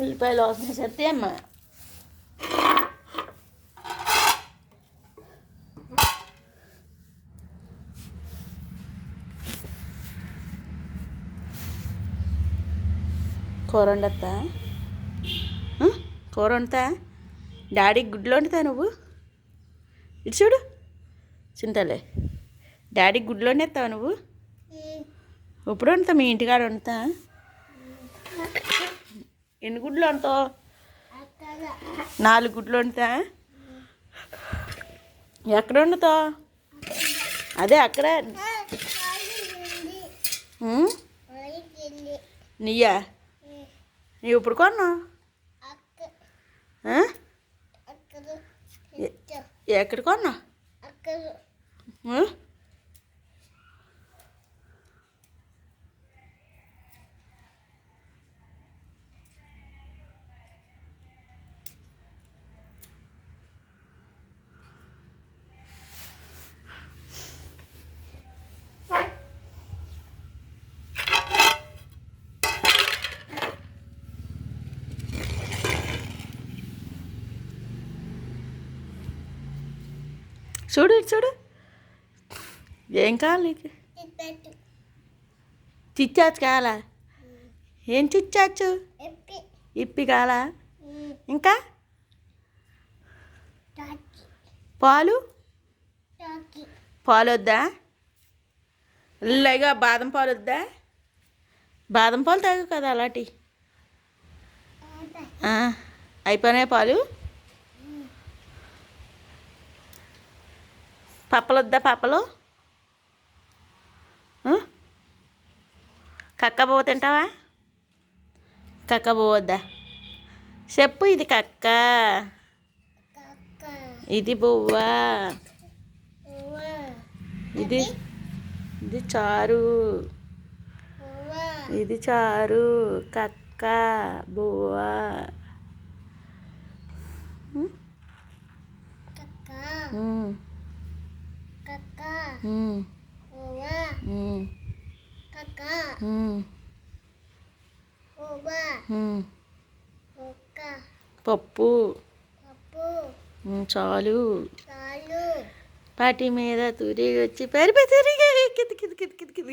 ఉల్లిపాయలు వాసన సత్తే అమ్మ. కూర వండతా, కూర వండుతా. డాడీకి గుడ్లు వండుతా. నువ్వు ఇటు చూడు చింతలే. డాడీకి గుడ్లు వండేస్తావా నువ్వు? ఎప్పుడు వండుతా? మీ ఇంటికాడ వండుతా. ఎన్ని గుడ్లు వండుతావు? 4 గుడ్లు వండుతా. ఎక్కడ వండుతావు? అదే అక్కడ. నీయా? నీవు ఇప్పుడు కొన్నావు? ఎక్కడ కొన్నావు? చూడు చూడు. ఏం కావాలి నీకు? చిచ్చాచ్చు కావాలా? ఏం చిచ్చాచ్చు? ఇప్పి కావాలా? ఇంకా పాలు? పాలు వద్దా? ఇలాగా బాదం పాలు వద్దా? బాదం పాలు తాగు కదా అలాంటి. అయిపోయినాయి పాలు. పప్పలు వద్దా? పప్పలు కక్క బువ్వ తింటావా? కక్క బువ్వ వద్దా? చెప్పు. ఇది కక్క, ఇది బువ్వ, ఇది ఇది చారు, ఇది చారు. కక్క బువ్వ. పప్పు చాలు. పాటి మీద తురిగి వచ్చి పరిపి తిరిగి కింద కింద కింద కింద కింద